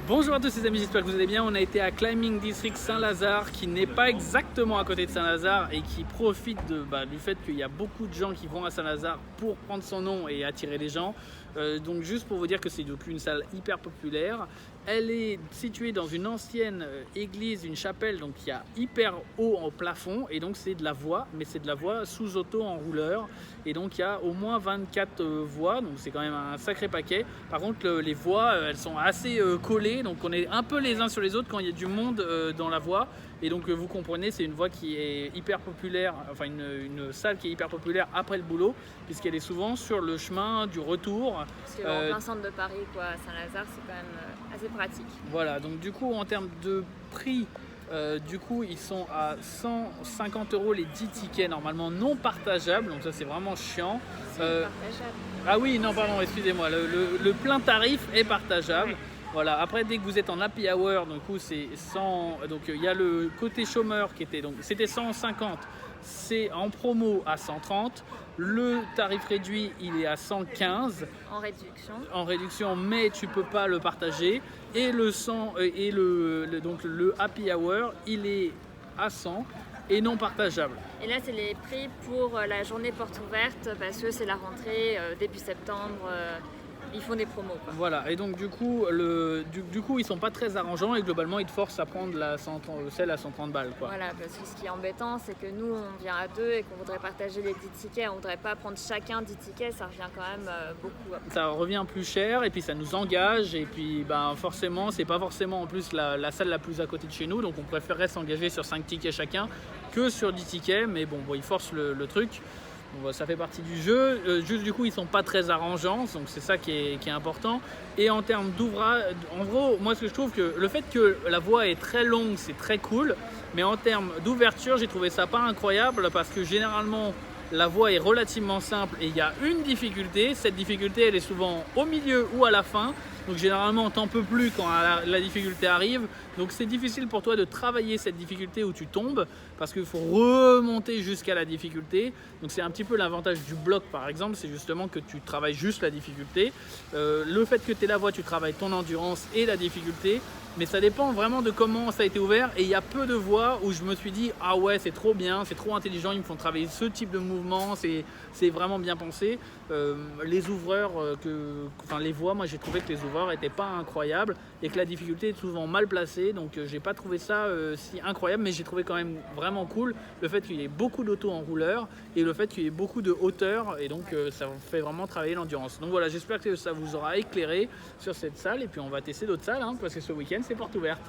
Bonjour à tous les amis, j'espère que vous allez bien. On a été à Climbing District Saint-Lazare qui n'est pas exactement à côté de Saint-Lazare et qui profite du fait qu'il y a beaucoup de gens qui vont à Saint-Lazare pour prendre son nom et attirer les gens. Donc juste pour vous dire que c'est donc une salle hyper populaire. Elle est située dans une ancienne église, une chapelle, donc il y a hyper haut en plafond et donc c'est de la voie, mais c'est de la voie sous auto en rouleur et donc il y a au moins 24 voies, donc c'est quand même un sacré paquet. Par contre les voies elles sont assez collées, donc on est un peu les uns sur les autres quand il y a du monde dans la voie et donc vous comprenez, c'est une voie qui est hyper populaire, enfin une salle qui est hyper populaire après le boulot puisqu'elle est souvent sur le chemin du retour. Parce qu'en plein centre de Paris, quoi, à Saint-Lazare, c'est quand même assez pratique. Voilà, donc du coup en termes de prix, du coup ils sont à 150 € les 10 tickets normalement non partageables, donc ça c'est vraiment chiant. Partageable. Ah oui, non pardon, excusez-moi, le plein tarif est partageable. Ouais. Voilà, après dès que vous êtes en happy hour, du coup c'est 100, donc il y a le côté chômeur qui était, donc c'était 150, c'est en promo à 130, le tarif réduit il est à 115 en réduction, mais tu peux pas le partager et le 100 et donc le happy hour il est à 100 et non partageable. Et là, c'est les prix pour la journée porte ouverte parce que c'est la rentrée début septembre. Ils font des promos, quoi. Voilà, et donc du coup ils sont pas très arrangeants et globalement ils te forcent à prendre celle à 130 balles, quoi. Voilà, parce que ce qui est embêtant, c'est que nous on vient à deux et qu'on voudrait partager les 10 tickets, on voudrait pas prendre chacun 10 tickets, ça revient quand même beaucoup. Ça revient plus cher et puis ça nous engage et puis forcément c'est pas forcément en plus la salle la plus à côté de chez nous, donc on préférerait s'engager sur 5 tickets chacun que sur 10 tickets, mais bon ils forcent le truc. Bon, ça fait partie du jeu, juste du coup ils sont pas très arrangeants, donc c'est ça qui est important. Et en termes d'ouvrage, en gros moi ce que je trouve que le fait que la voie est très longue c'est très cool, mais en termes d'ouverture j'ai trouvé ça pas incroyable parce que généralement la voie est relativement simple et il y a une difficulté, cette difficulté elle est souvent au milieu ou à la fin. Donc généralement t'en peux plus quand la difficulté arrive, donc c'est difficile pour toi de travailler cette difficulté où tu tombes parce qu'il faut remonter jusqu'à la difficulté. Donc c'est un petit peu l'avantage du bloc par exemple, c'est justement que tu travailles juste la difficulté. Le fait que tu aies la voie, tu travailles ton endurance et la difficulté, mais ça dépend vraiment de comment ça a été ouvert et il y a peu de voies où je me suis dit ah ouais c'est trop bien, c'est trop intelligent, ils me font travailler ce type de mouvement, c'est vraiment bien pensé. Les ouvreurs, les voies, moi j'ai trouvé que les ouvreurs n'étaient pas incroyables et que la difficulté est souvent mal placée, donc j'ai pas trouvé ça si incroyable, mais j'ai trouvé quand même vraiment cool le fait qu'il y ait beaucoup d'auto en rouleur et le fait qu'il y ait beaucoup de hauteur et donc ça fait vraiment travailler l'endurance. Donc voilà, j'espère que ça vous aura éclairé sur cette salle et puis on va tester d'autres salles parce que ce week-end c'est porte ouverte.